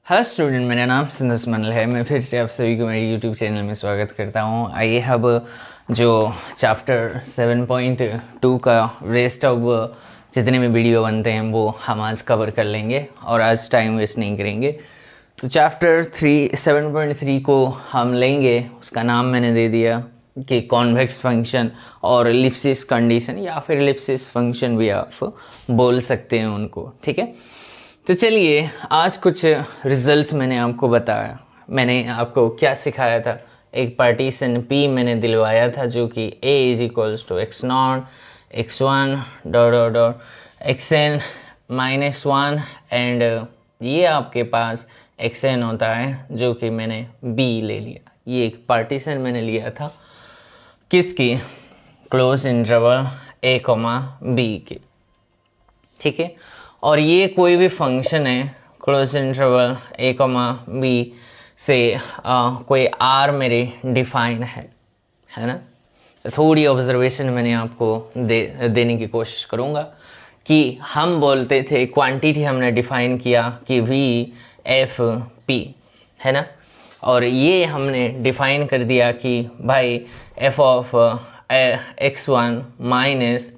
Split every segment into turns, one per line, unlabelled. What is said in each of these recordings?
Hello student, मेरा नाम सिंधुस मनल है। मैं फिर से आप सभी को मेरे यूट्यूब चैनल में स्वागत करता हूँ। आइए अब जो चैप्टर 7.2 का रेस्ट ऑफ जितने भी वीडियो बनते हैं वो हम आज कवर कर लेंगे और आज टाइम वेस्ट नहीं करेंगे। तो चैप्टर 7.3 को हम लेंगे, उसका नाम मैंने दे दिया कि कॉन्वेक्स फंक्शन और एलिप्सिस कंडीशन या फिर एलिप्सिस फंक्शन भी आप बोल सकते हैं उनको, ठीक है। तो चलिए आज कुछ रिजल्ट्स मैंने आपको बताया। मैंने आपको क्या सिखाया था, एक पार्टीशन P मैंने दिलवाया था जो कि A is equals to x0 x1 dot dot dot xn -1 and ये आपके पास xn होता है जो कि मैंने B ले लिया। ये एक पार्टीशन मैंने लिया था किसकी, क्लोज इंटरवल A, B के, ठीक है। और ये कोई भी फंक्शन है क्लोज इंटरवल A, B से कोई R मेरे डिफाइन है ना। तो थोड़ी ऑब्जर्वेशन मैंने आपको देने की कोशिश करूँगा कि हम बोलते थे क्वांटिटी हमने डिफाइन किया कि VFP है ना, और ये हमने डिफाइन कर दिया कि भाई f of x1 minus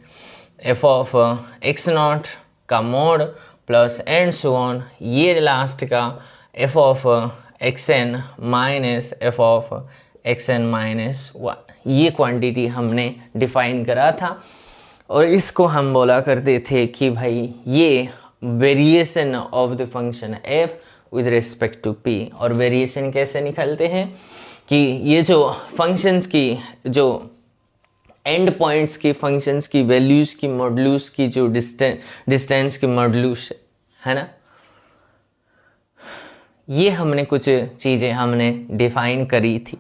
f of x0 का mode plus and so on, ये लास्ट का f of xn minus f of xn minus 1, ये क्वांटिटी हमने डिफाइन करा था। और इसको हम बोला करते थे कि भाई ये variation of the function f with respect to p। और वेरिएशन कैसे निकालते हैं कि ये जो फंक्शंस की जो एंड पॉइंट्स की फंक्शंस की वैल्यूज़ की मॉडुलस की जो डिस्टेंस की मॉडुलस है ना, ये हमने कुछ चीज़ें हमने डिफाइन करी थी।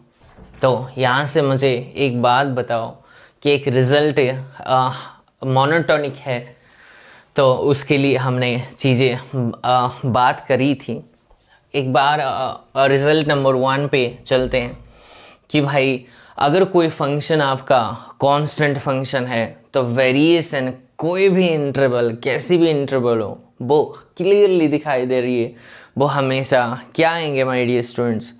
तो यहाँ से मुझे एक बात बताओ कि एक रिज़ल्ट मोनोटोनिक है तो उसके लिए हमने चीज़ें बात करी थी। एक बार रिज़ल्ट नंबर 1 पे चलते हैं कि भाई अगर कोई फंक्शन आपका कांस्टेंट फंक्शन है तो वेरिएशन कोई भी इंटरवल, कैसी भी इंटरवल हो, वो क्लियरली दिखाई दे रही है, वो हमेशा क्या आएंगे my dear students,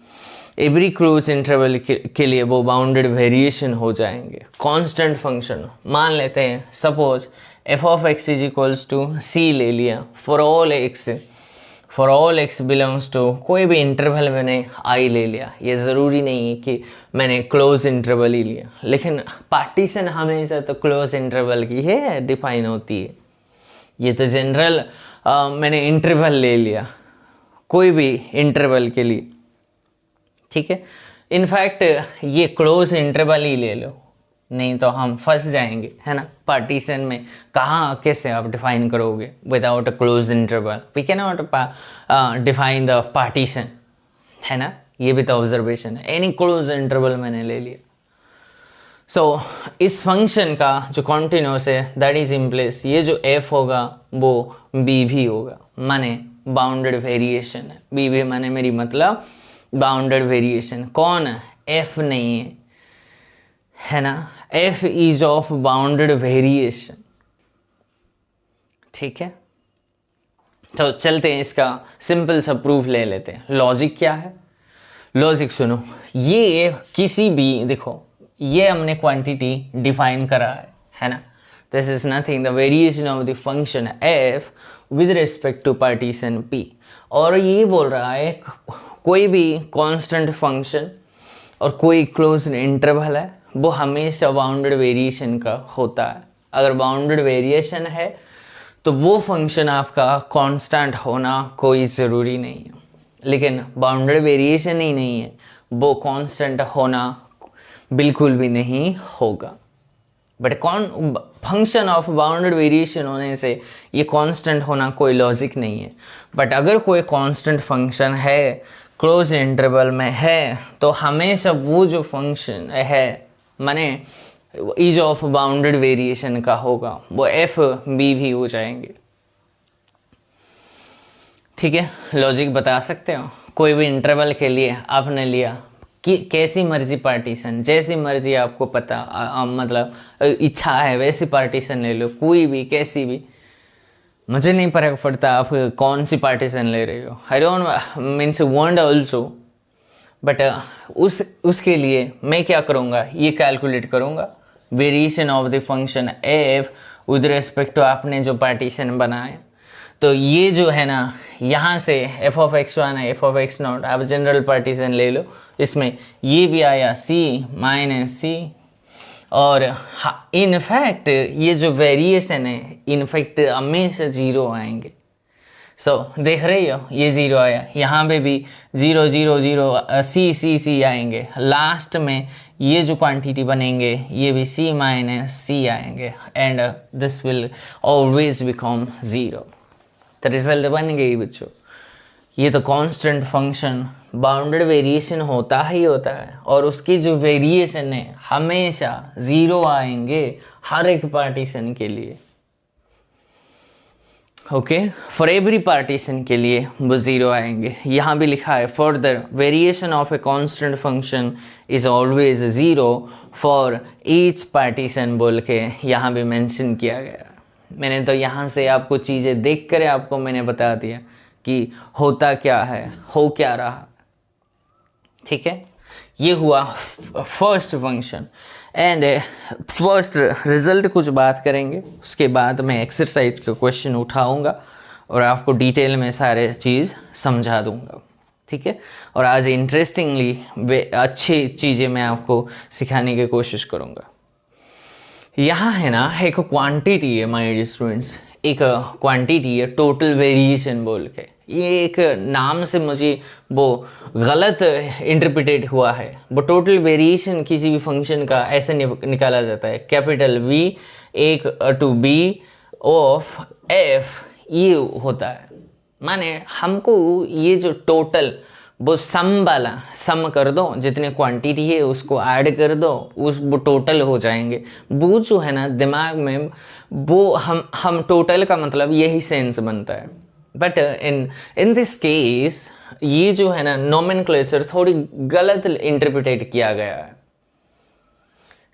every close interval के लिए वो बाउंडेड वेरिएशन हो जाएंगे। कांस्टेंट फंक्शन मान लेते हैं, suppose f of x is equals to c ले लिया for all x belongs to कोई भी इंटरवल मैंने i ले लिया। ये ज़रूरी नहीं है कि मैंने क्लोज इंटरवल ही लिया, लेकिन पार्टीशन हमेशा तो क्लोज इंटरवल की है डिफाइन होती है। ये तो जनरल मैंने इंटरवल ले लिया कोई भी इंटरवल के लिए, ठीक है। इनफैक्ट ये क्लोज इंटरवल ही ले लो, नहीं तो हम फंस जाएंगे, है ना। पार्टीशन में कहाँ कैसे आप डिफाइन करोगे without a close interval, we can not define the partition, है ना। ये भी तो ऑब्जर्वेशन है। एनी क्लोज इंटरवल मैंने ले लिया। सो इस फंक्शन का जो कॉन्टिन्यूस है दैट इज इन प्लेस, ये जो f होगा वो b भी होगा, माने बाउंडेड वेरिएशन है। b भी माने मेरी मतलब बाउंडेड वेरिएशन। कौन है? f नहीं है ना। f is of bounded variation, ठीक है। तो चलते हैं इसका सिंपल सा प्रूफ ले लेते हैं। लॉजिक क्या है? लॉजिक सुनो, ये किसी भी, देखो ये हमने क्वांटिटी डिफाइन करा है ना। This is nothing the variation of the function f with respect to partition p। और ये बोल रहा है कोई भी कांस्टेंट फंक्शन और कोई क्लोज इंटरवल है वो हमेशा बाउंडेड वेरिएशन का होता है। अगर बाउंडेड वेरिएशन है तो वो फंक्शन आपका कांस्टेंट होना कोई ज़रूरी नहीं है, लेकिन बाउंडेड वेरिएशन ही नहीं है वो कांस्टेंट होना बिल्कुल भी नहीं होगा। But function of bounded variation होने से ये कांस्टेंट होना कोई लॉजिक नहीं है। बट अगर कोई कांस्टेंट फंक्शन है क्लोज इंटरवल में है तो हमेशा वो जो फंक्शन है माने इज ऑफ बाउंडेड वेरिएशन का होगा, वो f b भी हो जाएंगे, ठीक है। लॉजिक बता सकते हो, कोई भी इंटरवल के लिए आपने लिया कि कैसी मर्जी पार्टीशन, जैसी मर्जी आपको पता मतलब इच्छा है वैसी पार्टीशन ले लो, कोई भी कैसी भी, मुझे नहीं फर्क पड़ता आप कौन सी पार्टीशन ले रहे हो, I don't means want also, but उसके लिए मैं क्या करूँगा, ये कैलकुलेट करूँगा variation of the function F with respect to आपने जो पार्टीशन बनाया। तो ये जो है ना, यहाँ से F of x one F of x not आप जनरल पार्टीशन ले लो, इसमें ये भी आया सी माइनस सी, और इनफैक्ट ये जो वेरिएशन है इनफैक्ट हमेशा ज़ीरो आएंगे। सो देख रही हो ये ज़ीरो आया, यहाँ पे भी 0 0 0 सी सी सी आएंगे, लास्ट में ये जो क्वांटिटी बनेंगे ये भी सी माइनस सी आएंगे, and this will always become zero. तो रिजल्ट बन गई बच्चों। ये तो कांस्टेंट फंक्शन बाउंडेड वेरिएशन होता ही होता है, और उसकी जो वेरिएशन है हमेशा ज़ीरो आएंगे हर एक पार्टीशन के लिए। ओके, फॉर एवरी पार्टीशन के लिए वो ज़ीरो आएंगे। यहाँ भी लिखा है further variation of a constant function is always zero for each partition बोल के यहाँ भी मेंशन किया गया। मैंने तो यहाँ से आपको चीज़ें देख कर आपको मैंने बता दिया कि होता क्या है, हो क्या रहा। ठीक है, ये हुआ first function. And first result कुछ बात करेंगे, उसके बाद मैं एक्सरसाइज के क्वेश्चन उठाऊंगा और आपको डिटेल में सारे चीज़ समझा दूंगा। ठीक है, और आज इंटरेस्टिंगली अच्छी चीज़ें मैं आपको सिखाने की कोशिश करूंगा। यहाँ है ना एक क्वांटिटी है माय डियर स्टूडेंट्स, एक क्वांटिटी है टोटल वेरिएशन बोल के। ये एक नाम से मुझे वो गलत इंटरप्रिटेट हुआ है। वो टोटल वेरिएशन किसी भी फंक्शन का ऐसे निकाला जाता है, कैपिटल V एक टू बी ऑफ एफ, ये होता है। माने हमको ये जो टोटल वो सम वाला सम कर दो, जितने क्वांटिटी है उसको ऐड कर दो, वो टोटल हो जाएंगे। वो जो है ना दिमाग में वो हम टोटल का मतलब यही सेंस बनता है। बट इन दिस केस ये जो है ना नोमेनक्लेचर थोड़ी गलत इंटरप्रिटेट किया गया है।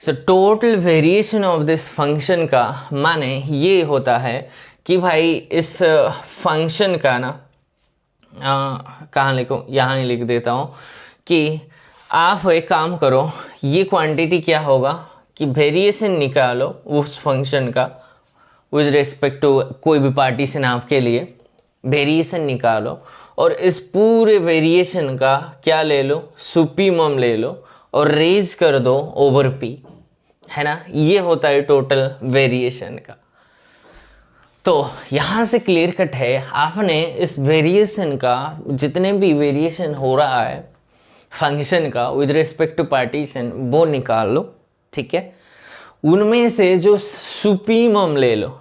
So total variation of this function का माने ये होता है कि भाई इस फंक्शन का ना कहाँ लिखूँ, यहाँ ही लिख देता हूँ कि आप एक काम करो, ये क्वांटिटी क्या होगा कि वेरिएशन निकालो उस फंक्शन का विद रिस्पेक्ट टू कोई भी पार्टीशन आपके लिए, वेरिएशन निकालो और इस पूरे वेरिएशन का क्या ले लो, सुप्रीमम ले लो और रेज कर दो ओवर पी, है ना। ये होता है टोटल वेरिएशन का। तो यहाँ से क्लियर कट है, आपने इस वेरिएशन का जितने भी वेरिएशन हो रहा है फंक्शन का विद रिस्पेक्ट टू पार्टीशन वो निकाल लो। ठीक है, उनमें से जो सुप्रीमम ले लो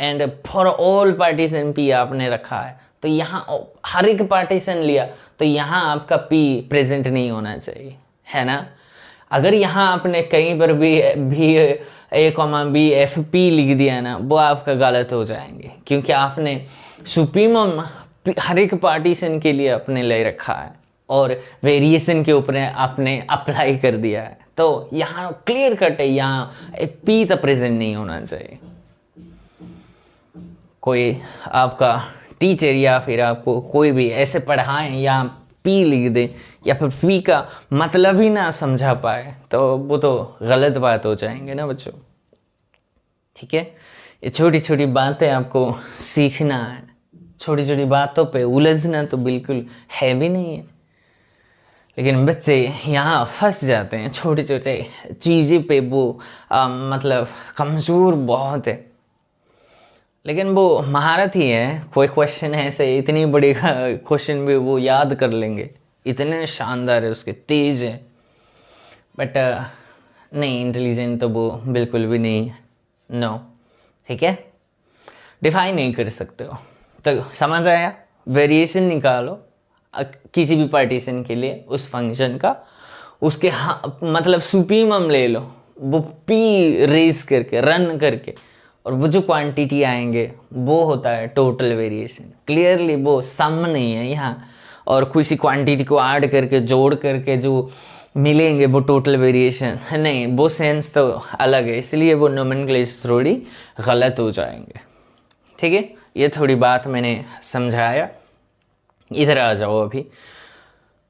and for all partition P आपने रखा है। तो यहाँ हर एक पार्टीशन लिया तो यहाँ आपका पी प्रेजेंट नहीं होना चाहिए, है ना। अगर यहाँ आपने कहीं पर भी ए कॉमा बी एफ पी लिख दिया ना, वो आपका गलत हो जाएंगे, क्योंकि आपने सुप्रीमम हर एक पार्टीशन के लिए अपने ले रखा है और वेरिएशन के ऊपर आपने अप्लाई कर दिया है। तो यहाँ क्लियर कट है, यहाँ पी तो प्रेजेंट नहीं होना चाहिए। कोई आपका टीचर या फिर आपको कोई भी ऐसे पढ़ाएं या पी लिख दे या फिर पी का मतलब ही ना समझा पाए तो वो तो गलत बात हो जाएंगे ना बच्चों। ठीक है, ये छोटी छोटी बातें आपको सीखना है, छोटी छोटी बातों पे उलझना तो बिल्कुल है भी नहीं है, लेकिन बच्चे यहाँ फंस जाते हैं छोटे छोटे चीज़ें पे। वो मतलब कमज़ोर बहुत है, लेकिन वो महारत ही है। कोई क्वेश्चन है ऐसे इतनी बड़ी क्वेश्चन भी वो याद कर लेंगे, इतने शानदार है उसके, तेज है। बट नहीं, इंटेलिजेंट तो वो बिल्कुल भी नहीं है, नो। ठीक है, डिफाइन नहीं कर सकते हो। तो समझ आया, वेरिएशन निकालो किसी भी पार्टीशन के लिए उस फंक्शन का, उसके मतलब सुप्रीमम ले लो, वो पी रेज करके रन करके, और वो जो क्वांटिटी आएंगे वो होता है टोटल वेरिएशन। क्लियरली वो सम नहीं है यहाँ, और किसी क्वांटिटी को ऐड करके जोड़ करके जो मिलेंगे वो टोटल वेरिएशन नहीं, वो सेंस तो अलग है, इसलिए वो नोमेनक्लेचर थोड़ी गलत हो जाएंगे। ठीक है, ये थोड़ी बात मैंने समझाया। इधर आ जाओ। अभी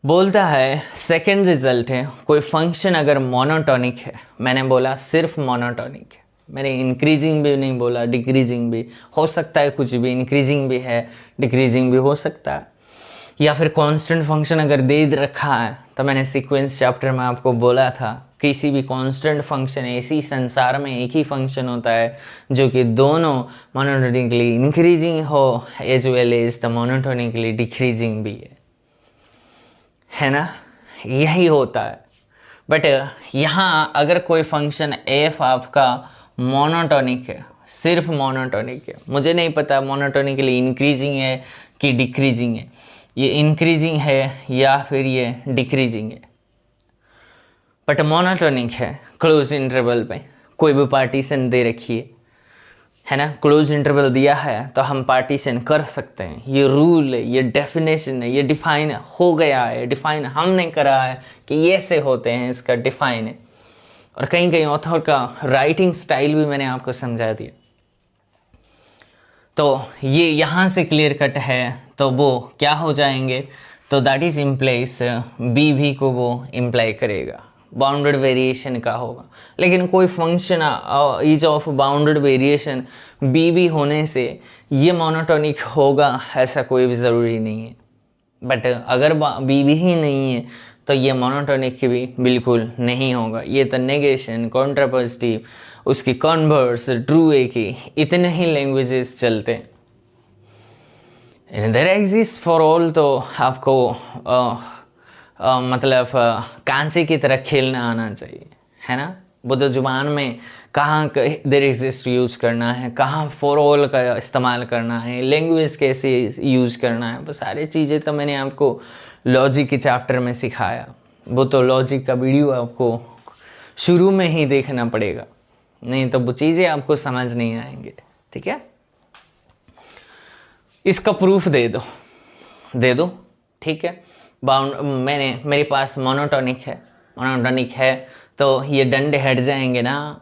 बोलता है सेकंड रिजल्ट है, कोई फंक्शन अगर मोनोटोनिक है, मैंने बोला सिर्फ मोनोटोनिक है, मैंने इंक्रीजिंग भी नहीं बोला, डिक्रीजिंग भी हो सकता है, कुछ भी इंक्रीजिंग भी है, डिक्रीजिंग भी हो सकता है, या फिर कांस्टेंट फंक्शन अगर दे रखा है, तो मैंने सीक्वेंस चैप्टर में आपको बोला था किसी भी कांस्टेंट फंक्शन ऐसी संसार में एक ही फंक्शन होता है जो कि दोनों मोनोटोनिकली इंक्रीजिंग हो as well as the monotonically decreasing भी है ना, यही होता है। बट यहाँ अगर कोई फंक्शन एफ आपका मोनोटोनिक है, सिर्फ मोनोटोनिक है, मुझे नहीं पता मोनोटोनिकली इंक्रीजिंग है कि डिक्रीजिंग है, ये इंक्रीजिंग है या फिर ये डिक्रीजिंग है, बट मोनोटोनिक है, क्लोज इंटरवल पे कोई भी पार्टीशन दे रखिए, है ना, क्लोज इंटरवल दिया है तो हम पार्टीशन कर सकते हैं। ये रूल है, ये डेफिनेशन है, ये डिफाइन हो गया है, डिफाइन हमने करा है कि ये से होते हैं, इसका डिफाइन है। और कहीं कहीं ऑथर का राइटिंग स्टाइल भी मैंने आपको समझा दिया। तो ये यहाँ से क्लियर कट है, तो वो क्या हो जाएंगे, तो दैट इज इम्प्लाइज बी भी को वो इम्प्लाई करेगा, बाउंडेड वेरिएशन का होगा। लेकिन कोई function is of bounded variation be भी होने से ये मोनोटोनिक होगा ऐसा कोई भी ज़रूरी नहीं है। बट अगर बी भी ही नहीं है तो ये मोनोटोनिक भी बिल्कुल नहीं होगा। ये तो नेगेशन, कॉन्ट्रापोजिटिव, उसकी कॉन्वर्स, ट्रू ए की इतने ही लैंग्वेजेस चलते हैं। देयर एग्जिस्ट फॉर ऑल, तो आपको मतलब कांचे की तरह खेलना आना चाहिए, है ना। बुद्ध जुबान में कहाँ देयर एग्जिस्ट यूज़ करना है, कहाँ फॉर ऑल का इस्तेमाल करना है, लैंग्वेज कैसे यूज़ करना है, वो सारी चीज़ें तो मैंने आपको लॉजिक के चैप्टर में सिखाया। वो तो लॉजिक का वीडियो आपको शुरू में ही देखना पड़ेगा, नहीं तो वो चीज़ें आपको समझ नहीं आएंगे, ठीक है। इसका प्रूफ दे दो, ठीक है। मेरे पास मोनोटोनिक है तो ये डंडे हट जाएंगे ना।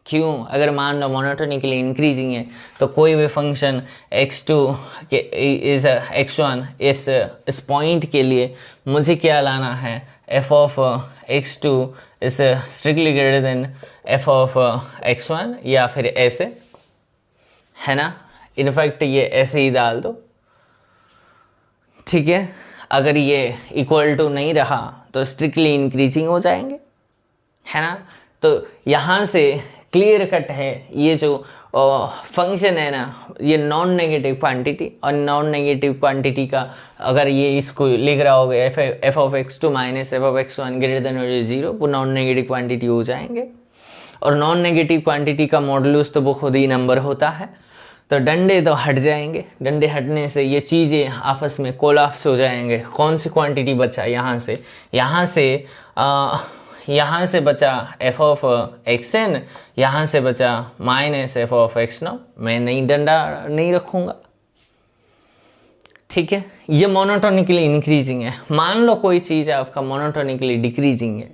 क्यों? अगर मान लो मोनोटोनिकली इंक्रीजिंग है तो कोई भी फंक्शन x2 के इज x1, इस पॉइंट के लिए मुझे क्या लाना है, f of x2 is strictly greater than f of x1, या फिर ऐसे, है ना। इनफैक्ट ये ऐसे ही डाल दो, ठीक है। अगर ये इक्वल टू नहीं रहा तो स्ट्रिक्टली इंक्रीजिंग हो जाएंगे, है ना। तो यहाँ से क्लियर कट है, ये जो फंक्शन है ना, ये नॉन नेगेटिव क्वांटिटी, और नॉन नेगेटिव क्वांटिटी का अगर ये इसको लिख रहा होगा F of x2 minus f of x1 greater than और 0, वो नॉन नेगेटिव क्वांटिटी हो जाएंगे। और नॉन नेगेटिव क्वांटिटी का मॉडुलस तो वो खुद ही नंबर होता है, तो डंडे तो हट जाएंगे। डंडे हटने से ये चीज़ें आपस में कोलाप्स हो जाएंगे। कौन सी क्वांटिटी बचा यहाँ से बचा f ऑफ xn, यहाँ से बचा माइनस f ऑफ x0। मैं नहीं डंडा नहीं रखूँगा, ठीक है। ये मोनोटोनिकली इंक्रीजिंग है। मान लो कोई चीज़ आपका मोनोटोनिकली डिक्रीजिंग है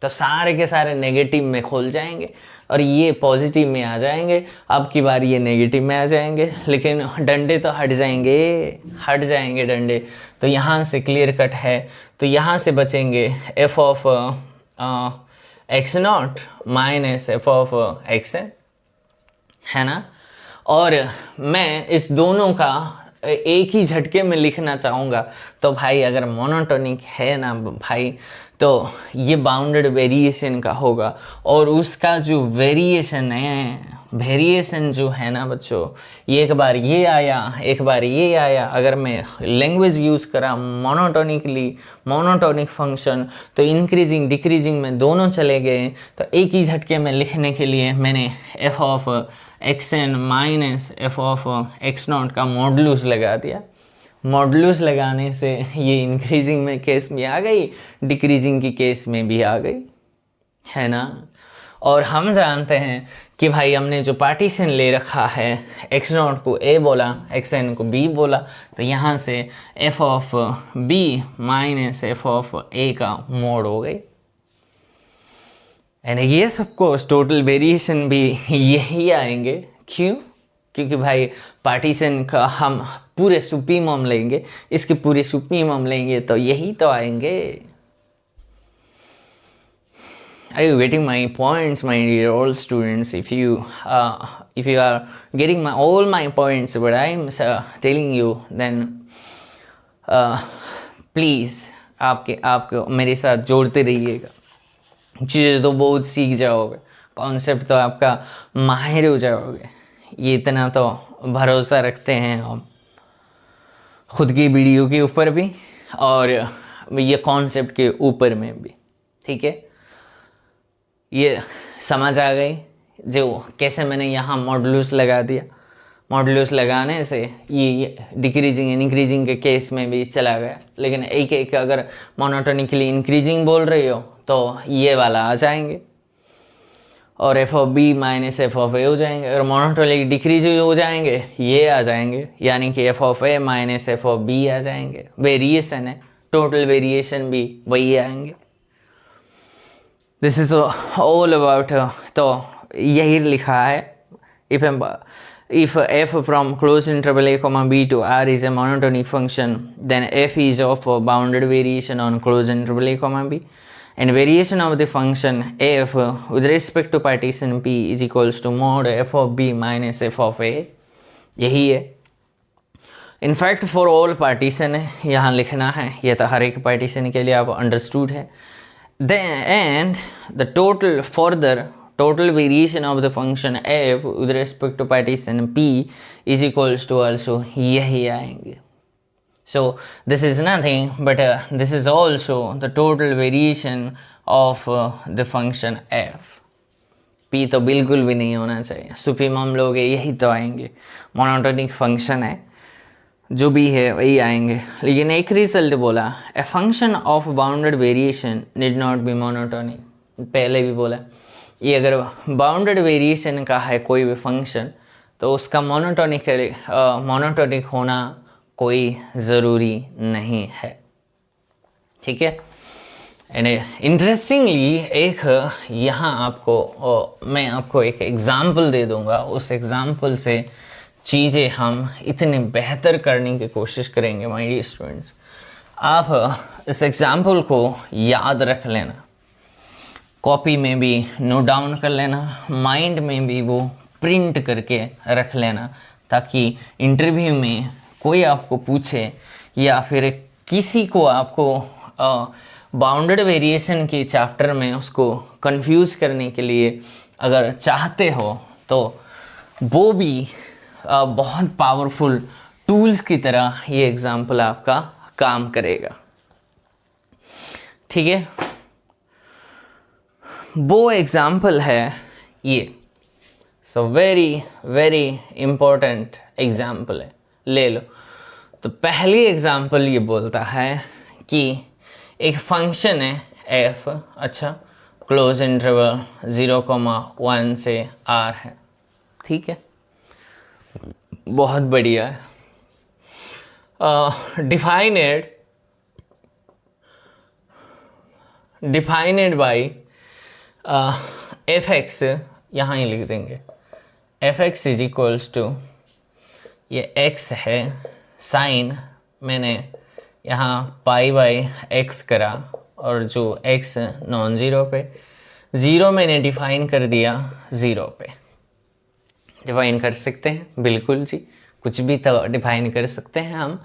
तो सारे के सारे नेगेटिव में खोल जाएंगे और ये पॉजिटिव में आ जाएंगे। अब की बार ये नेगेटिव में आ जाएंगे, लेकिन डंडे तो हट जाएंगे डंडे। तो यहाँ से क्लियर कट है, तो यहाँ से बचेंगे f of x0 minus f of xn, है ना। और मैं इस दोनों का एक ही झटके में लिखना चाहूँगा, तो भाई अगर मोनोटोनिक है ना भाई, तो ये बाउंडेड वेरिएशन का होगा। और उसका जो वेरिएशन जो है ना बच्चों, ये एक बार ये आया, एक बार ये आया। अगर मैं लैंग्वेज यूज़ करा मोनोटोनिक फंक्शन, तो इंक्रीजिंग डिक्रीजिंग में दोनों चले गए। तो एक ही झटके में लिखने के लिए मैंने f of xn minus f of x0 का मॉडुलस लगा दिया। मॉडुलस लगाने से ये इंक्रीजिंग में केस में आ गई, डिक्रीजिंग की केस में भी आ गई, है ना। और हम जानते हैं कि भाई हमने जो पार्टीशन ले रखा है, x0 को a बोला, xn को b बोला, तो यहाँ से f of b minus f of a का मोड हो गई। एंड ये सबको टोटल वेरिएशन भी यही आएंगे। क्यों? क्योंकि भाई पार्टीशन का हम पूरे सुप्रीमम लेंगे, इसके पूरे सुप्रीमम लेंगे तो यही तो आएंगे। Are you getting my points, my dear all students? If you are getting all my points, what I am telling you, then please आपको मेरे साथ जोड़ते रहिएगा, चीज़ें तो बहुत सीख जाओगे, कॉन्सेप्ट तो आपका माहिर हो जाओगे। ये इतना तो भरोसा रखते हैं हम खुद की वीडियो के ऊपर भी और ये कॉन्सेप्ट के ऊपर में भी, ठीक है। ये समझ आ गई जो कैसे मैंने यहाँ मॉडुलस लगा दिया। मॉडुलस लगाने से ये डिक्रीजिंग इंक्रीजिंग के केस में भी चला गया, लेकिन एक एक अगर मोनोटोनिकली इंक्रीजिंग बोल रही हो तो ये वाला आ जाएंगे और f of b minus f of a हो जाएंगे। अगर मोनोटोनिकली डिक्रीजिंग हो जाएंगे ये आ जाएंगे, यानी कि f of a minus f of b आ जाएंगे। वेरिएशन है, टोटल वेरिएशन भी वही आएंगे। दिस इज ऑल अबाउट, तो यही लिखा है if f from closed interval a comma b to r is a monotonic function, then f is of bounded variation on closed interval a comma b, and variation of the function f with respect to partition p is equals to mod f of b minus f of a। यही है in fact for all partition है, यहाँ लिखना है, ये तो हर एक partition के लिए आप अंडरस्टूड है। Then and the total variation of the function f with respect to partition p is equals to also यही आएंगे। So this is nothing but this is also the total variation of the function f। p तो बिल्कुल भी नहीं होना चाहिए, supremum लोग यही तो आएंगे। मोनोटोनिक फंक्शन है, जो भी है वही आएंगे। लेकिन एक रिजल्ट बोला, a function of bounded variation need not be monotonic. पहले भी बोला ये अगर बाउंडेड वेरिएशन का है कोई भी फंक्शन तो उसका मोनोटोनिक होना कोई ज़रूरी नहीं है, ठीक है। एंड इंटरेस्टिंगली एक यहाँ आपको मैं आपको एक एग्ज़ाम्पल दे दूँगा, उस एग्ज़ाम्पल से चीज़ें हम इतने बेहतर करने की कोशिश करेंगे। माय डियर स्टूडेंट्स, आप इस एग्ज़ाम्पल को याद रख लेना, कॉपी में भी नोट डाउन कर लेना, माइंड में भी वो प्रिंट करके रख लेना, ताकि इंटरव्यू में कोई आपको पूछे या फिर किसी को आपको बाउंडेड वेरिएशन के चैप्टर में उसको कंफ्यूज करने के लिए अगर चाहते हो तो वो भी बहुत पावरफुल टूल्स की तरह ये एग्जाम्पल आपका काम करेगा, ठीक है। वो एग्जाम्पल है ये, so very very important example है, ले लो। तो पहली एग्जाम्पल ये बोलता है कि एक फंक्शन है f, अच्छा, क्लोज इंटरवल 0,1 से r है, ठीक है, बहुत बढ़िया है। डिफाइनेड बाई fx, यहाँ ही लिख देंगे, fx इज इक्वल्स टू, ये x है, साइन मैंने यहाँ पाई बाई x करा और जो x नॉन ज़ीरो पे, ज़ीरो मैंने डिफाइन कर दिया, ज़ीरो पे डिफाइन कर सकते हैं, बिल्कुल जी, कुछ भी तो डिफाइन कर सकते हैं हम।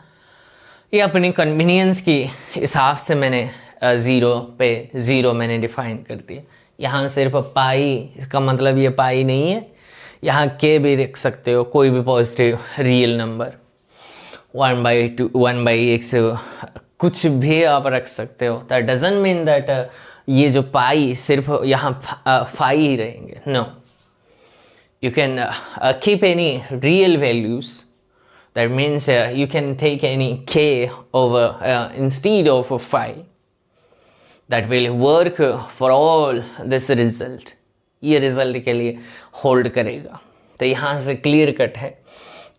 ये अपनी कन्वीनियंस की हिसाब से मैंने ज़ीरो पे ज़ीरो मैंने डिफाइन कर दिया। यहाँ सिर्फ पाई, इसका मतलब ये पाई नहीं है, यहाँ के भी रख सकते हो, कोई भी पॉजिटिव रियल नंबर, 1/2 1/x, कुछ भी आप रख सकते हो। दैट डजंट मीन दैट ये जो पाई सिर्फ यहाँ फाई ही रहेंगे, no, you can keep any real values. That means you can take any k over instead of 5. That will work for all this result. ये रिजल्ट के लिए होल्ड करेगा। तो यहाँ से क्लियर कट है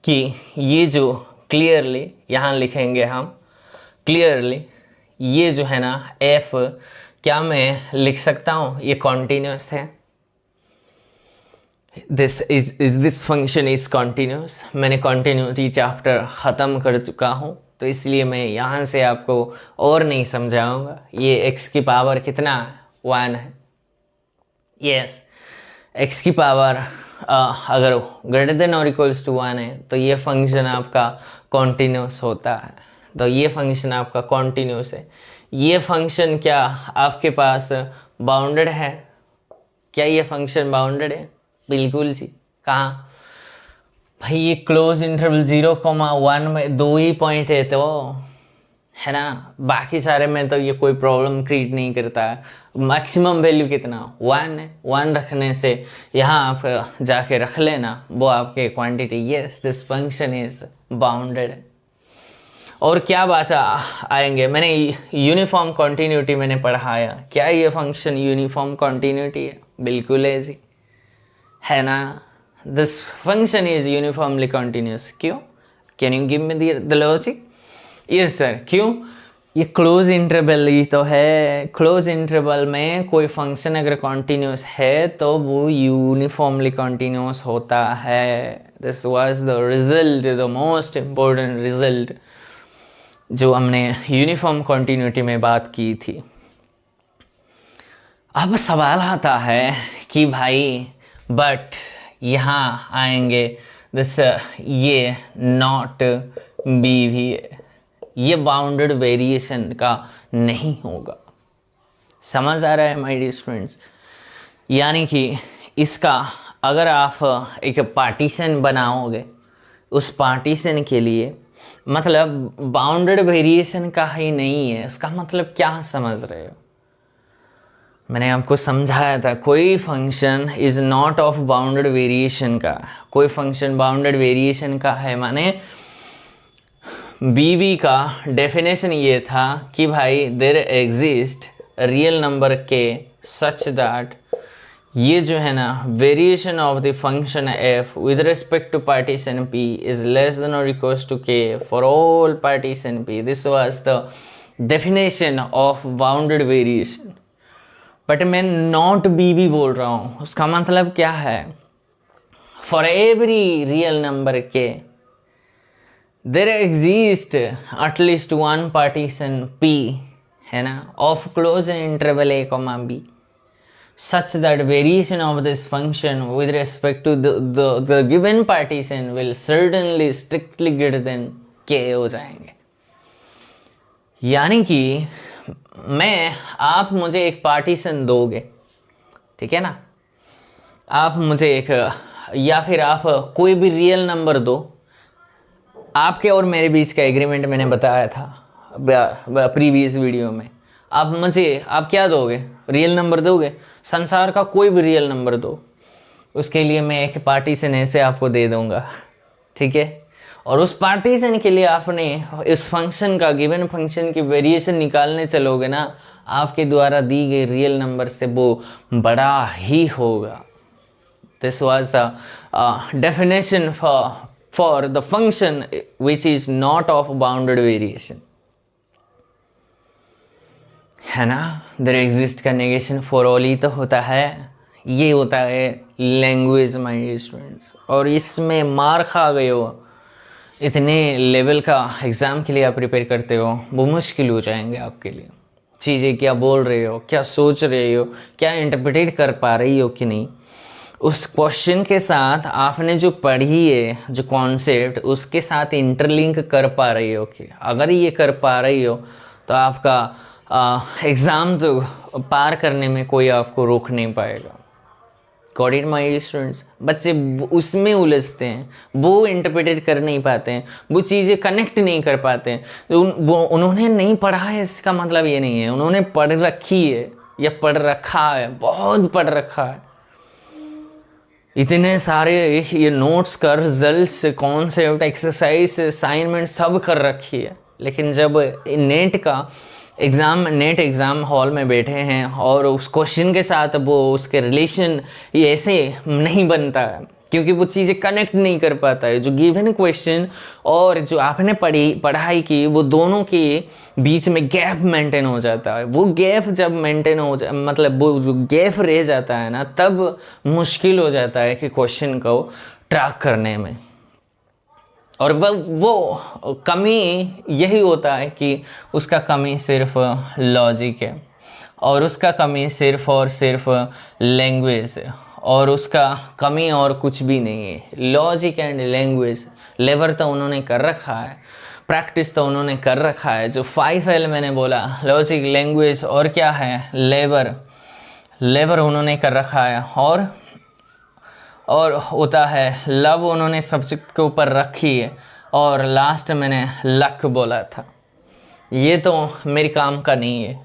कि ये जो क्लियरली यहाँ लिखेंगे हम, क्लियरली ये जो है ना f, क्या मैं लिख सकता हूँ ये कॉन्टिन्यूस है, दिस फंक्शन इज कॉन्टीन्यूस। मैंने कॉन्टीन्यूटी चैप्टर ख़त्म कर चुका हूँ, तो इसलिए मैं यहाँ से आपको और नहीं समझाऊंगा। ये x की पावर कितना है, 1 है। यस, x की पावर अगर ग्रेटर देन और इक्वल्स टू 1 है तो ये फंक्शन आपका कॉन्टीन्यूस होता है। तो ये फंक्शन आपका कॉन्टीन्यूस है। ये फंक्शन क्या आपके पास बाउंडेड है? क्या ये फंक्शन बाउंडेड है? बिल्कुल जी। कहाँ भाई? ये क्लोज इंटरवल 0,1 में 2 ही पॉइंट है तो है ना, बाकी सारे में तो ये कोई प्रॉब्लम क्रिएट नहीं करता है। मैक्सिमम वैल्यू कितना, 1 है। 1 रखने से यहाँ आप जाके रख लेना, वो आपके quantity. Yes, this function is bounded. और क्या बात आएंगे, मैंने यूनिफॉर्म कॉन्टीन्यूटी मैंने पढ़ाया। क्या ये फंक्शन यूनिफॉर्म कॉन्टीन्यूटी है? बिल्कुल है जी, है ना। This function is uniformly continuous. क्यों? Can you give me the logic? Yes sir. क्यों? ये क्लोज इंटरवल ही तो है। क्लोज इंटरवल में कोई फंक्शन अगर कॉन्टीन्यूस है तो वो यूनिफॉर्मली कॉन्टीन्यूस होता है। This was the result, the most important result जो हमने यूनिफॉर्म कॉन्टीन्यूटी में बात की थी। अब सवाल आता है कि भाई बट यहाँ आएंगे दिस ये नॉट बी भी ये बाउंडेड वेरिएशन का नहीं होगा। समझ आ रहा है माय डियर स्टूडेंट्स? यानी कि इसका अगर आप एक पार्टीशन बनाओगे, उस पार्टीशन के लिए मतलब बाउंडेड वेरिएशन का ही नहीं है, उसका मतलब क्या समझ रहे हो? मैंने आपको समझाया था, कोई function is not of bounded variation का। कोई फंक्शन बाउंडेड वेरिएशन का है माने बीवी का डेफिनेशन ये था कि भाई देयर एग्जिस्ट रियल नंबर के सच दैट ये जो है ना variation of the function F with respect to partition p is less than और equals to k for all partition p. This was the definition of bounded variation. But मैं not b भी बोल रहा हूँ, उसका मतलब क्या है? For every real number k there exist at least one partition P, है ना, of close interval A, B such that variation of this function with respect to the given partition will certainly strictly greater than K हो जाएंगे। यानी कि आप मुझे एक partition दोगे, ठीक है ना, आप मुझे एक या फिर आप कोई भी रियल नंबर दो। आपके और मेरे बीच का एग्रीमेंट मैंने बताया था प्रीवियस वीडियो में। आप क्या दोगे? रियल नंबर दोगे, संसार का कोई भी रियल नंबर दो, उसके लिए मैं एक पार्टीशन ऐसे आपको दे दूंगा, ठीक है। और उस पार्टीशन के लिए आपने इस फंक्शन का, गिवन फंक्शन की वेरिएशन निकालने चलोगे ना, आपके द्वारा दी गई रियल नंबर से वो बड़ा ही होगा। This was a definition for the function which is not of bounded variation, है ना। देयर एग्जिस्ट का नेगेशन फॉर ऑल ही तो होता है। ये होता है लैंग्वेज माय स्टूडेंट्स। और इसमें मार खा गए हो, इतने लेवल का एग्ज़ाम के लिए आप प्रिपेयर करते हो, वो मुश्किल हो जाएंगे आपके लिए। चीज़ें क्या बोल रहे हो, क्या सोच रहे हो, क्या इंटरप्रेट कर पा रही हो कि नहीं, उस क्वेश्चन के साथ आपने जो पढ़ी है, जो कॉन्सेप्ट, उसके साथ इंटरलिंक कर पा रही हो कि अगर ये कर पा रही हो तो आपका एग्ज़ाम तो पार करने में कोई आपको रोक नहीं पाएगा। Got it my students? बच्चे उसमें उलझते हैं, वो इंटरप्रेट कर नहीं पाते हैं, वो चीज़ें कनेक्ट नहीं कर पाते हैं। उन्होंने नहीं पढ़ा है इसका मतलब ये नहीं है, उन्होंने पढ़ रखी है या पढ़ रखा है, बहुत पढ़ रखा है। इतने सारे ये नोट्स का रिजल्ट्स, कॉन्सेप्ट, एक्सरसाइज, असाइनमेंट सब कर रखी है, लेकिन जब नेट एग्ज़ाम हॉल में बैठे हैं और उस क्वेश्चन के साथ वो उसके रिलेशन ये ऐसे नहीं बनता है। क्योंकि वो चीज़ें कनेक्ट नहीं कर पाता है। जो गिवन क्वेश्चन और जो आपने पढ़ाई की, वो दोनों के बीच में गैप मेंटेन हो जाता है। वो गैप जब मेंटेन हो मतलब वो जो गैप रह जाता है ना, तब मुश्किल हो जाता है कि क्वेश्चन को ट्रैक करने में। और वो कमी यही होता है कि उसका कमी सिर्फ लॉजिक है, और उसका कमी सिर्फ और सिर्फ लैंग्वेज है, और उसका कमी और कुछ भी नहीं है। लॉजिक एंड लैंग्वेज लेबर तो उन्होंने कर रखा है, प्रैक्टिस तो उन्होंने कर रखा है। जो 5L मैंने बोला, लॉजिक, लैंग्वेज और क्या है, लेबर उन्होंने कर रखा है। और होता है लव, उन्होंने सब्जेक्ट के ऊपर रखी है। और लास्ट मैंने लक बोला था। ये तो मेरे काम का नहीं है,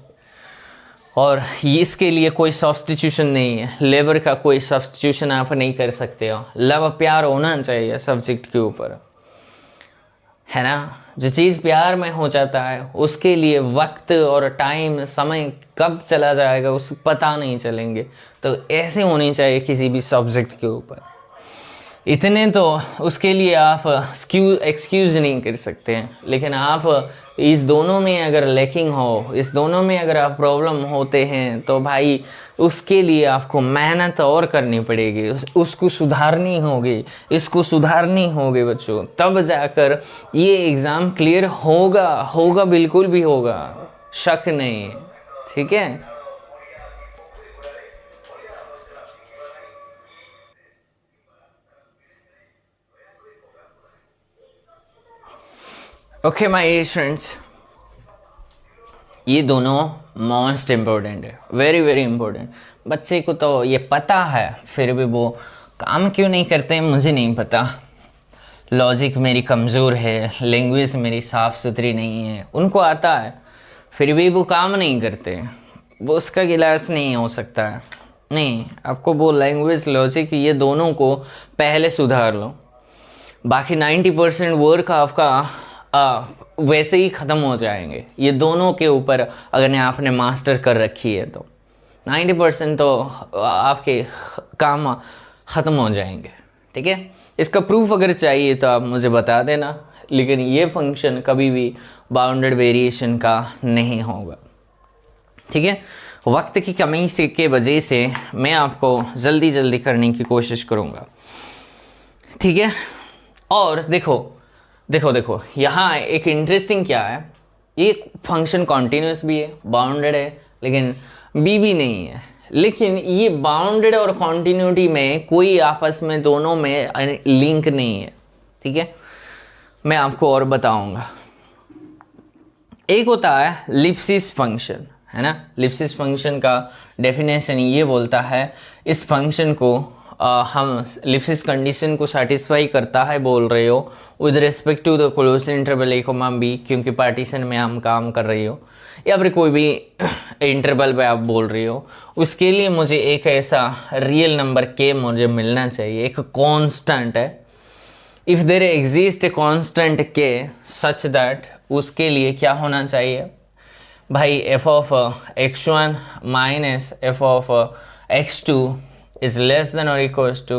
और इसके लिए कोई सब्स्टिट्यूशन नहीं है। लेबर का कोई सब्स्टिट्यूशन आप नहीं कर सकते हो। लव, प्यार होना चाहिए सब्जेक्ट के ऊपर, है ना। जो चीज़ प्यार में हो जाता है उसके लिए वक्त और टाइम, समय कब चला जाएगा उस पता नहीं चलेंगे। तो ऐसे होनी चाहिए किसी भी सब्जेक्ट के ऊपर। इतने तो उसके लिए आप एक्सक्यूज़ नहीं कर सकते हैं। लेकिन आप इस दोनों में अगर लैकिंग हो, इस दोनों में अगर आप प्रॉब्लम होते हैं, तो भाई उसके लिए आपको मेहनत और करनी पड़ेगी, उसको सुधारनी होगी, इसको सुधारनी होगी बच्चों। तब जाकर ये एग्ज़ाम क्लियर होगा, बिल्कुल भी होगा, शक नहीं। ठीक है। ओके माय स्टूडेंट्स, ये दोनों मोस्ट इम्पोर्टेंट है, वेरी वेरी इम्पोर्टेंट। बच्चे को तो ये पता है, फिर भी वो काम क्यों नहीं करते हैं मुझे नहीं पता। लॉजिक मेरी कमज़ोर है, लैंग्वेज मेरी साफ़ सुथरी नहीं है, उनको आता है फिर भी वो काम नहीं करते। वो उसका गिलास नहीं हो सकता है। नहीं, आपको वो लैंग्वेज, लॉजिक, ये दोनों को पहले सुधार लो। बाकी 90% वर्क आपका वैसे ही ख़त्म हो जाएंगे। ये दोनों के ऊपर अगर आपने मास्टर कर रखी है तो 90% तो आपके काम ख़त्म हो जाएंगे। ठीक है। इसका प्रूफ अगर चाहिए तो आप मुझे बता देना, लेकिन ये फंक्शन कभी भी बाउंडेड वेरिएशन का नहीं होगा। ठीक है। वक्त की कमी से के वजह से मैं आपको जल्दी करने की कोशिश करूँगा। ठीक है। और देखो यहाँ एक इंटरेस्टिंग क्या है, ये फंक्शन कॉन्टिन्यूस भी है, बाउंडेड है, लेकिन बी भी नहीं है। लेकिन ये बाउंडेड और कॉन्टिन्यूटी में कोई आपस में दोनों में लिंक नहीं है। ठीक है। मैं आपको और बताऊंगा। एक होता है लिप्सिस फंक्शन, है ना। लिप्सिस फंक्शन का डेफिनेशन ये बोलता है, इस फंक्शन को हम लिप्सिस कंडीशन को सेटिस्फाई करता है बोल रहे हो with respect to the close interval a, b, क्योंकि पार्टीशन में हम काम कर रही हो, या फिर कोई भी इंटरवल पे आप बोल रही हो, उसके लिए मुझे एक ऐसा रियल नंबर k मुझे मिलना चाहिए, एक कांस्टेंट है। If there exist a constant k such that, उसके लिए क्या होना चाहिए भाई, f of x1 minus f of x2 is less than or equals to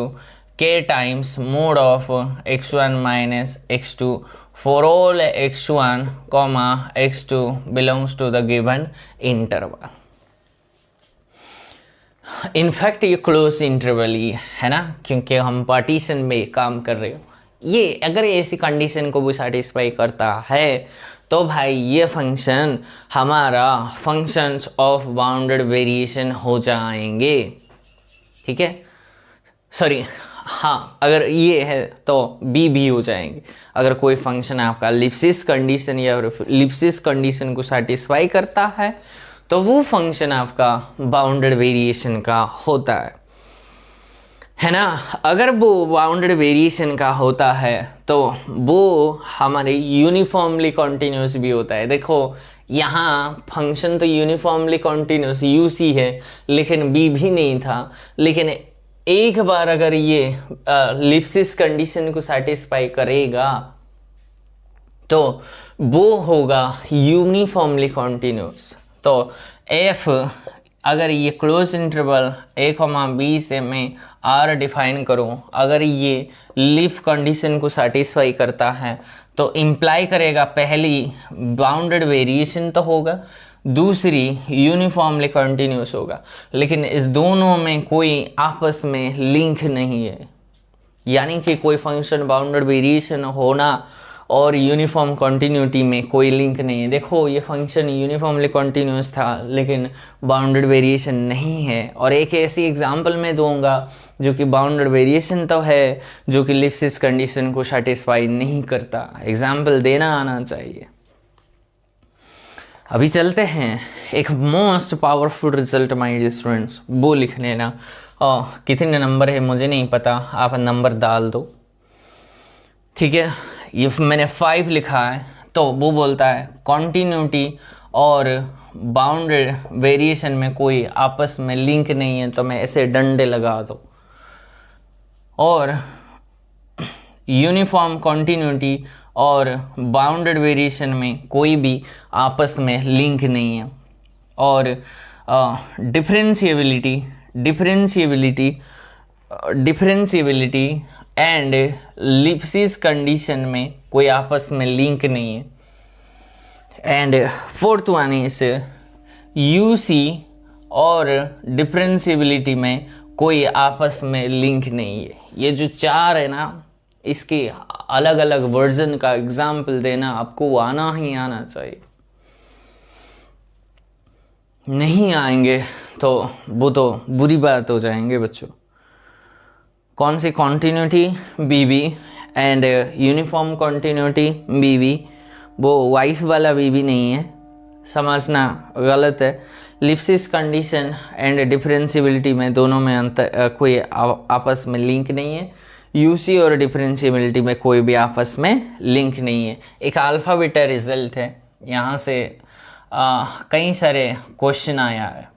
k times mod of x1 minus x2 for all x1 comma x2 belongs to the given interval। In fact ये close interval ही है ना, क्योंकि हम partition में काम कर रहे हो। ये अगर ऐसी कंडीशन को भी सेटिस्फाई करता है तो भाई ये फंक्शन हमारा फंक्शंस ऑफ बाउंडेड वेरिएशन हो जाएंगे। ठीक है। सॉरी, हाँ, अगर ये है तो बी भी हो जाएंगे। अगर कोई फंक्शन आपका लिप्सिस कंडीशन या लिप्सिस कंडीशन को सेटिस्फाई करता है तो वो फंक्शन आपका बाउंडेड वेरिएशन का होता है ना। अगर वो बाउंडेड वेरिएशन का होता है तो वो हमारे यूनिफॉर्मली कॉन्टिन्यूस भी होता है। देखो यहाँ फंक्शन तो यूनिफॉर्मली कॉन्टिन्यूस यूसी है, लेकिन बी भी नहीं था। लेकिन एक बार अगर ये लिप्सिस कंडीशन को सेटिस्फाई करेगा तो वो होगा यूनिफॉर्मली कॉन्टिन्यूस। तो एफ अगर ये क्लोज इंटरवल a, b से मैं r डिफाइन करूँ, अगर ये लीफ कंडीशन को सेटिस्फाई करता है तो इम्प्लाई करेगा पहली बाउंडेड वेरिएशन तो होगा, दूसरी यूनिफॉर्मली कंटिन्यूस होगा, लेकिन इस दोनों में कोई आपस में लिंक नहीं है। यानी कि कोई फंक्शन बाउंडेड वेरिएशन होना और यूनिफॉर्म कंटिन्यूटी में कोई लिंक नहीं है। देखो ये फंक्शन यूनिफॉर्मली कंटिन्यूस था लेकिन बाउंडेड वेरिएशन नहीं है। और एक ऐसी एग्जांपल मैं दूंगा जो कि बाउंडेड वेरिएशन तो है, जो कि लिप्सिस कंडीशन को सेटिस्फाई नहीं करता। एग्जांपल देना आना चाहिए। अभी चलते हैं एक most powerful result my dear students, वो लिख लेना। कितने नंबर है मुझे नहीं पता, आप नंबर डाल दो, ठीक है। ये मैंने 5 लिखा है, तो वो बोलता है कॉन्टिन्यूटी और बाउंडेड वेरिएशन में कोई आपस में लिंक नहीं है, तो मैं ऐसे डंडे लगा दो। और यूनिफॉर्म कॉन्टिन्यूटी और बाउंडेड वेरिएशन में कोई भी आपस में लिंक नहीं है। और डिफरेंशिएबिलिटी एंड लिप्सिस कंडीशन में कोई आपस में लिंक नहीं है। And fourth one is UC और डिफरेंशिएबिलिटी में कोई आपस में लिंक नहीं है। ये जो 4 है ना, इसके अलग अलग वर्जन का एग्जाम्पल देना आपको आना ही आना चाहिए। नहीं आएंगे तो वो तो बुरी बात हो जाएंगे बच्चों। कौन सी कॉन्टिन्यूटी बीबी एंड यूनिफॉर्म कॉन्टिन्यूटी बीबी, वो वाइफ वाला बीबी नहीं है, समझना गलत है। लिप्सिस कंडीशन एंड डिफरेंशिएबिलिटी में दोनों में अंतर, कोई आपस में लिंक नहीं है। यूसी और डिफरेंशिएबिलिटी में कोई भी आपस में लिंक नहीं है। एक अल्फा बीटा रिजल्ट है, यहाँ से कई सारे क्वेश्चन आया है,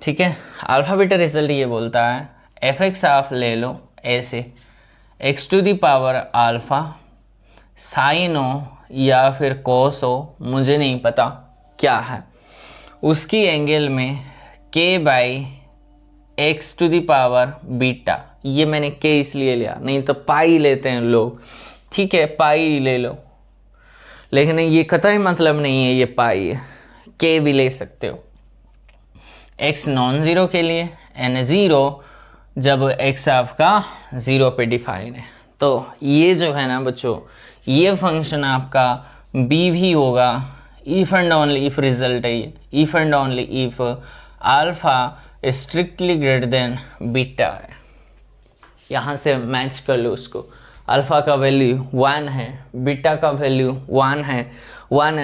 ठीक है। अल्फा बीटा रिजल्ट ये बोलता है f(x) आप ले लो ऐसे x⁴ अल्फा साइन हो या फिर कॉस हो, मुझे नहीं पता क्या है, उसकी एंगल में k/x⁴ बीटा। ये मैंने k इसलिए लिया, नहीं तो पाई लेते हैं लोग, ठीक है, पाई ले लो, लेकिन ये कतई मतलब नहीं है ये पाई है, k भी ले सकते हो। x नॉन ज़ीरो के लिए एंड ज़ीरो जब x आपका 0 पे डिफाइन है। तो ये जो है ना बच्चों, ये फंक्शन आपका b भी होगा if and only if result है ये, if and only if alpha strictly greater than beta है। यहाँ से मैच कर लो उसको, अल्फ़ा का वैल्यू 1 है, बीटा का वैल्यू 1 है, 1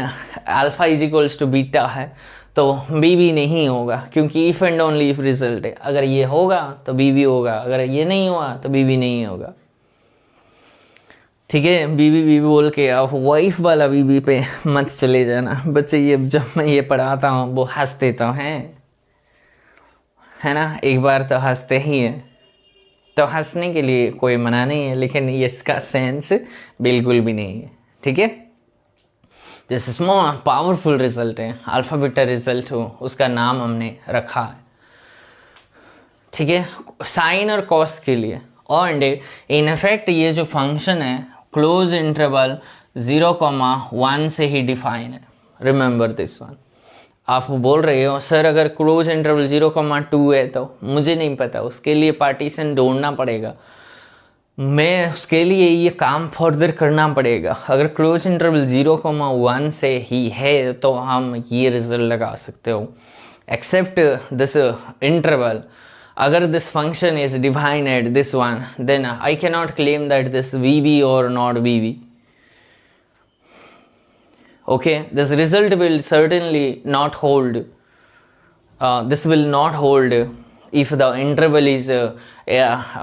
alpha is equals to beta है, तो बी भी नहीं होगा क्योंकि if and only if result है। अगर ये होगा तो बी भी होगा, अगर ये नहीं हुआ तो बी भी नहीं होगा, ठीक है। बी बोल के आप वाइफ वाला बी पे मत चले जाना बच्चे। ये जब मैं ये पढ़ाता हूँ वो हंसते तो हैं, है ना, एक बार तो हंसते ही हैं, तो हंसने के लिए कोई मना नहीं है, लेकिन ये इसका सेंस बिल्कुल भी नहीं है, ठीक है। दिस स्मॉल पावरफुल रिजल्ट है, अल्फा बीटा रिजल्ट हो, उसका नाम हमने रखा है, ठीक है, साइन और कॉस के लिए। और इन इफेक्ट ये जो फंक्शन है क्लोज इंटरवल 0,1 से ही डिफाइन है, रिमेंबर दिस वन। आप बोल रहे हो सर अगर क्लोज इंटरवल 0,2 है तो मुझे नहीं पता, उसके लिए पार्टीशन ढूंढना पड़ेगा, मैं उसके लिए ये काम फर्दर करना पड़ेगा। अगर क्लोज इंटरवल 0,1 से ही है तो हम ये रिजल्ट लगा सकते हो। एक्सेप्ट दिस इंटरवल, अगर this function is define at this one, then I can not claim that this V और not V. Okay, this result will certainly not hold. This will not hold if the interval is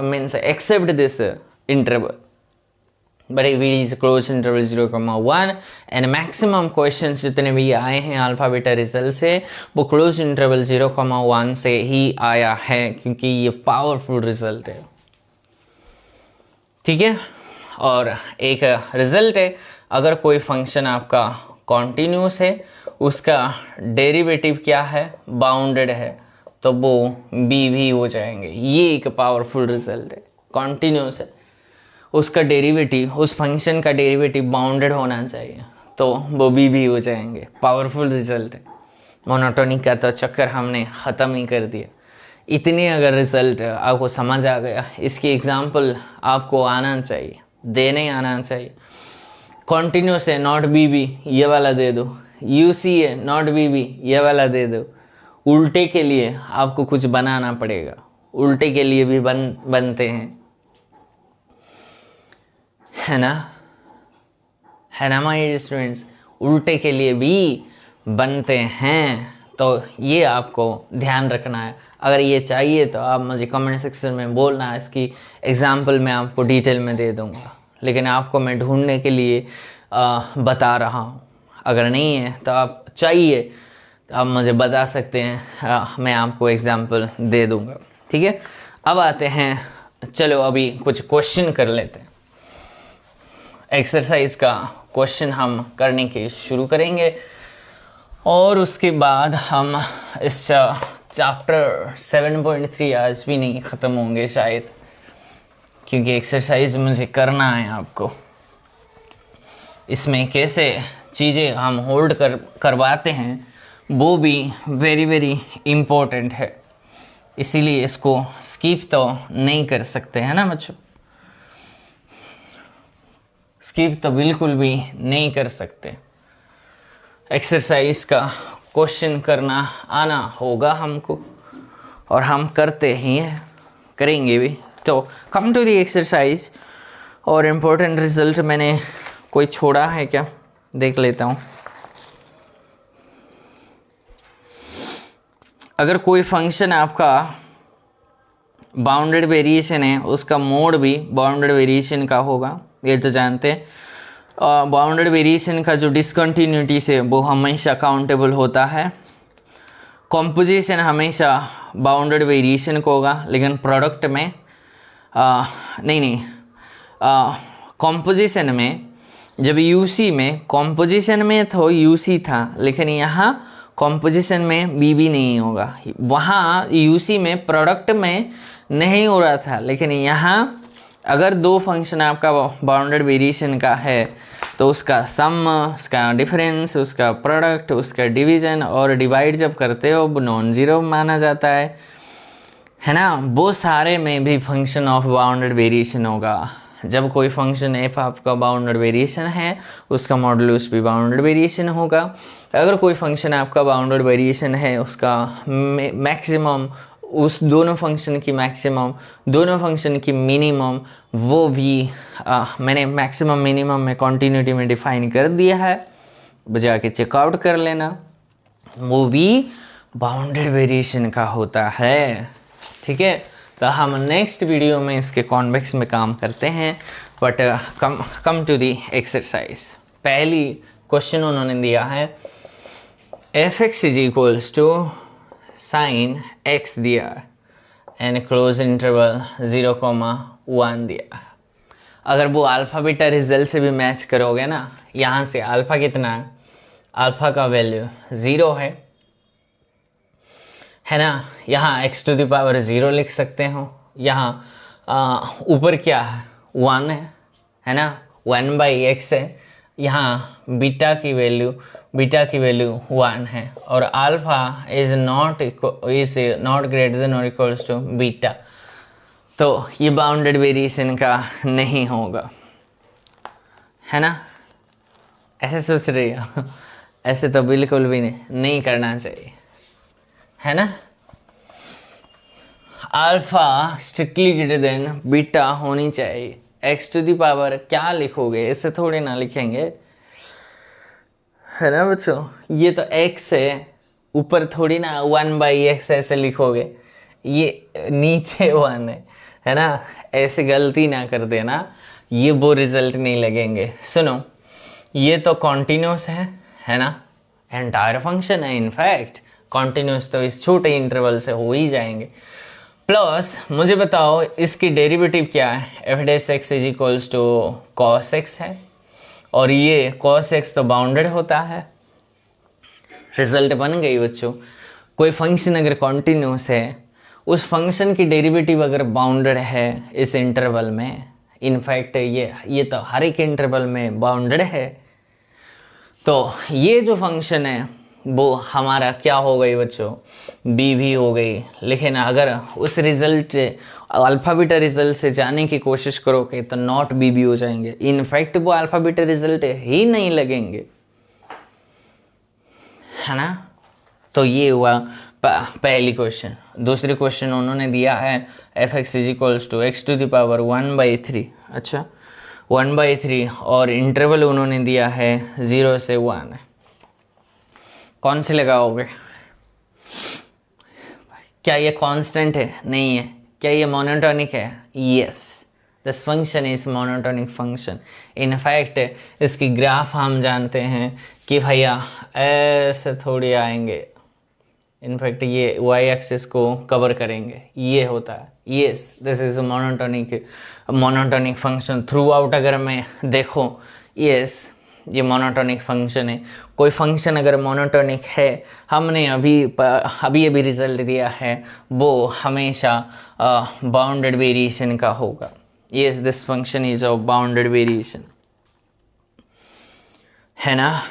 means except this interval. But if it is closed interval 0,1 and maximum questions जितने भी आए हैं alpha beta result से वो close interval 0,1 से ही आया है, क्योंकि ये पावरफुल रिजल्ट है, ठीक है। और एक रिजल्ट है अगर कोई फंक्शन आपका कॉन्टिन्यूस है उसका डेरिवेटिव क्या है, बाउंडेड है, तो वो बी भी हो जाएंगे। ये एक पावरफुल रिजल्ट है, कॉन्टिन्यूस है, उसका डेरिवेटिव, उस फंक्शन का डेरिवेटिव बाउंडेड होना चाहिए, तो वो भी हो जाएंगे। पावरफुल रिजल्ट है। मोनोटोनिक का तो चक्कर हमने ख़त्म ही कर दिया। इतने अगर रिजल्ट आपको समझ आ गया, इसकी एग्जांपल आपको आना चाहिए, देने आना चाहिए। कॉन्टिन्यूस है, नॉट बी, ये वाला दे दो। यूसी है, नॉट बी, ये वाला दे दो। उल्टे के लिए आपको कुछ बनाना पड़ेगा, उल्टे के लिए भी बनते हैं, है ना माय स्टूडेंट्स, उल्टे के लिए भी बनते हैं। तो ये आपको ध्यान रखना है। अगर ये चाहिए तो आप मुझे कमेंट सेक्शन में बोलना, इसकी एग्जांपल मैं आपको डिटेल में दे दूंगा, लेकिन आपको मैं ढूंढने के लिए बता रहा हूँ। अगर नहीं है तो आप चाहिए तो आप मुझे बता सकते हैं, मैं आपको एग्जांपल दे दूंगा। ठीक है, अब आते हैं, चलो अभी कुछ क्वेश्चन कर लेते हैं। एक्सरसाइज का क्वेश्चन हम करने के शुरू करेंगे और उसके बाद हम इस चैप्टर 7.3 आज भी नहीं ख़त्म होंगे शायद, क्योंकि एक्सरसाइज मुझे करना है आपको। इसमें कैसे चीज़ें हम होल्ड करवाते हैं वो भी वेरी इम्पोर्टेंट है, इसीलिए इसको स्किप तो नहीं कर सकते, है ना बच्चों। स्किप तो बिल्कुल भी नहीं कर सकते। एक्सरसाइज का क्वेश्चन करना आना होगा हमको, और हम करते ही हैं, करेंगे भी। तो कम टू द एक्सरसाइज। और इम्पोर्टेंट रिजल्ट मैंने कोई छोड़ा है क्या, देख लेता हूँ। अगर कोई फंक्शन आपका बाउंडेड वेरिएशन है, उसका मोड भी बाउंडेड वेरिएशन का होगा, ये तो जानते हैं। बाउंडेड वेरिएशन का जो डिसकंटिन्यूटी से वो हमेशा काउंटेबल होता है। कॉम्पोजिशन हमेशा बाउंडेड वेरिएशन को होगा, लेकिन प्रोडक्ट में नहीं कॉम्पोजिशन में, जब यूसी में, कॉम्पोजिशन में तो यूसी था, लेकिन यहाँ कॉम्पोजिशन में बी नहीं होगा। वहाँ यूसी में प्रोडक्ट में नहीं हो रहा था, लेकिन यहाँ अगर दो फंक्शन आपका बाउंडेड वेरिएशन का है तो उसका सम, उसका डिफरेंस, उसका प्रोडक्ट, उसका डिवीज़न और डिवाइड जब करते हो वो नॉन ज़ीरो माना जाता है ना। वो सारे में भी फंक्शन ऑफ बाउंडेड वेरिएशन होगा। जब कोई फंक्शन एफ आपका बाउंडेड वेरिएशन है, उसका मॉडुलस भी बाउंडेड वेरिएशन होगा। अगर कोई फंक्शन आपका बाउंडेड वेरिएशन है, उसका मैक्सिमम, उस दोनों फंक्शन की मैक्सिमम, दोनों फंक्शन की मिनिमम, वो भी मैंने मैक्सिमम मिनिमम में कॉन्टिन्यूटी में डिफाइन कर दिया है, बजा के चेकआउट कर लेना, वो भी बाउंडेड वेरिएशन का होता है। ठीक है, तो हम नेक्स्ट वीडियो में इसके कॉन्वेक्स में काम करते हैं। But come to the exercise. पहली क्वेश्चन उन्होंने दिया है f(x) is equals to sine x दिया एंड क्लोज इंटरवल 0,1 दिया। अगर वो अल्फ़ा बीटा रिजल्ट से भी मैच करोगे ना, यहाँ से अल्फ़ा कितना है, अल्फ़ा का वैल्यू 0 है ना। यहाँ x⁻0 लिख सकते हो। यहाँ ऊपर क्या है, 1 है ना, 1/x है। यहाँ बीटा की वैल्यू 1 है, और alpha is not greater than और इक्वल्स टू बीटा, तो ये बाउंडेड वेरिएशन का नहीं होगा, है ना। ऐसे सोच रही हो, ऐसे तो बिल्कुल भी नहीं करना चाहिए, है ना। Alpha strictly greater than beta होनी चाहिए। x⁻ क्या लिखोगे, ऐसे थोड़े ना लिखेंगे, है ना बच्चों। ये तो x है, ऊपर थोड़ी ना 1/x ऐसे लिखोगे, ये नीचे 1 है ना। ऐसे गलती ना कर देना, ये वो रिजल्ट नहीं लगेंगे। सुनो, ये तो कॉन्टिन्यूस है ना, एंटायर फंक्शन है। इनफैक्ट कॉन्टिन्यूस तो इस छोटे इंटरवल से हो ही जाएंगे। प्लस मुझे बताओ इसकी डेरिवेटिव क्या है, f(x) is equals to cos x है, और ये cos x तो बाउंडेड होता है। रिजल्ट बन गई बच्चों। कोई फंक्शन अगर कॉन्टिन्यूस है, उस फंक्शन की डेरिवेटिव अगर बाउंडेड है इस इंटरवल में, इनफैक्ट ये तो हर एक इंटरवल में बाउंडेड है, तो ये जो फंक्शन है वो हमारा क्या हो गई बच्चों, बी भी हो गई। लेकिन अगर उस रिजल्ट अल्फा बीटा रिजल्ट से जाने की कोशिश करोगे तो नॉट बी भी हो जाएंगे, इनफैक्ट वो अल्फा बीटा रिजल्ट ही नहीं लगेंगे, है ना। तो ये हुआ पहली क्वेश्चन। दूसरी क्वेश्चन उन्होंने दिया है f x is equals to x to the power 1/3। अच्छा 1/3 और इंटरवल उन्होंने दिया है 0 से 1। कौन से लगाओगे? क्या ये कांस्टेंट है? नहीं है। क्या ये मोनोटोनिक है? Yes, this function is monotonic function. In fact इसकी ग्राफ हम जानते हैं कि भैया ऐसे थोड़ी आएंगे, इनफैक्ट ये वाई एक्सिस को कवर करेंगे, ये होता है। Yes, this is monotonic function through out. अगर मैं देखो, यस ये मोनोटोनिक फंक्शन है। कोई फंक्शन अगर मोनोटोनिक है, हमने अभी रिजल्ट दिया है, वो हमेशा बाउंडेड वेरिएशन का होगा। Yes, this function is of bounded variation, है ना।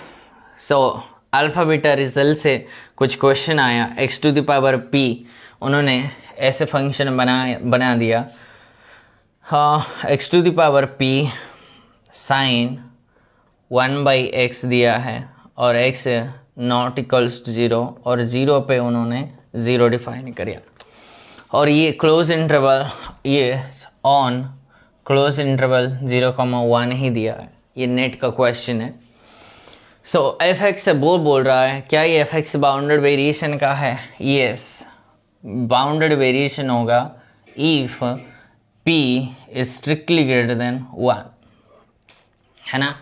सो अल्फा बीटा रिजल्ट से कुछ क्वेश्चन आया, x to the power p उन्होंने ऐसे फंक्शन बना दिया। हाँ, x to the power p sine 1/x दिया है और x नॉट इक्वल्स टू 0 और 0 पे उन्होंने 0 डिफाइन किया। और ये क्लोज इंटरवल, ये ऑन क्लोज इंटरवल 0,1 ही दिया है। ये नेट का क्वेश्चन है। सो एफ एक्स वो बोल रहा है, क्या ये एफ एक्स बाउंडेड वेरिएशन का है? यस, बाउंडेड वेरिएशन होगा if p is strictly greater than 1, है ना।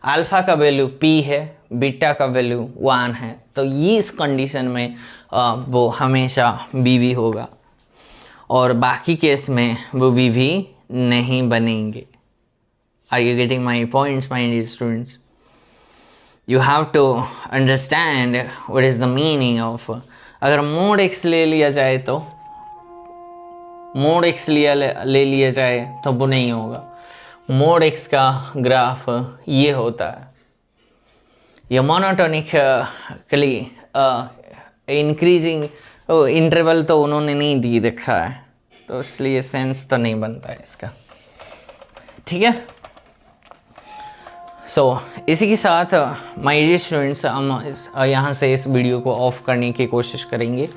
अल्फा का वैल्यू p है, बीटा का वैल्यू 1 है, तो ये इस कंडीशन में वो हमेशा b भी होगा और बाकी केस में वो b भी नहीं बनेंगे। Are you getting my points my dear students? You have to understand what is the meaning of, अगर मोड x ले लिया जाए तो मोड x ले लिया जाए तो वो नहीं होगा। मोड x का ग्राफ ये होता है, ये मोनोटोनिकली इंक्रीजिंग इंटरवल तो उन्होंने नहीं दी रखा है, तो इसलिए सेंस तो नहीं बनता है इसका, ठीक है। सो इसी के साथ माय डियर स्टूडेंट्स, हम यहाँ से इस वीडियो को ऑफ करने की कोशिश करेंगे।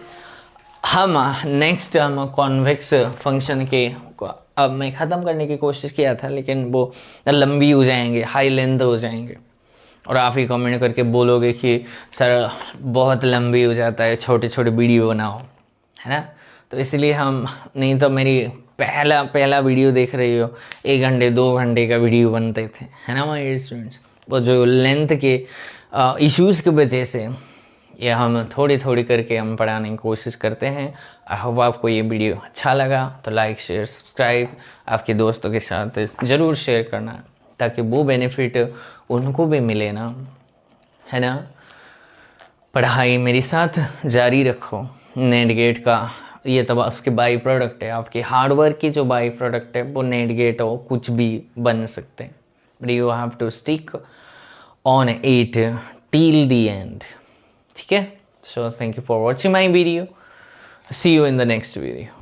हम नेक्स्ट कॉन्वेक्स फंक्शन के अब मैं ख़त्म करने की कोशिश किया था, लेकिन वो लंबी हो जाएंगे, हाई लेंथ हो जाएंगे, और आप ही कमेंट करके बोलोगे कि सर बहुत लंबी हो जाता है, छोटे छोटे वीडियो बनाओ, है ना। तो इसलिए हम, नहीं तो मेरी पहला वीडियो देख रही हो 1 घंटे 2 घंटे का वीडियो बनते थे, है ना माय डियर स्टूडेंट्स। वो जो लेंथ के इश्यूज़ की वजह से ये हम थोड़ी करके हम पढ़ाने की कोशिश करते हैं। आई होप आपको ये वीडियो अच्छा लगा, तो लाइक शेयर सब्सक्राइब आपके दोस्तों के साथ ज़रूर शेयर करना, ताकि वो बेनिफिट उनको भी मिले ना, है ना। पढ़ाई मेरे साथ जारी रखो। नेट गेट का ये तो उसके बाई प्रोडक्ट है, आपके हार्डवर्क की जो बाई प्रोडक्ट है वो नेट गेट हो, कुछ भी बन सकते हैं, but you have to stick on it till the end, ठीक है। So thank you for watching my video, see you in the next video.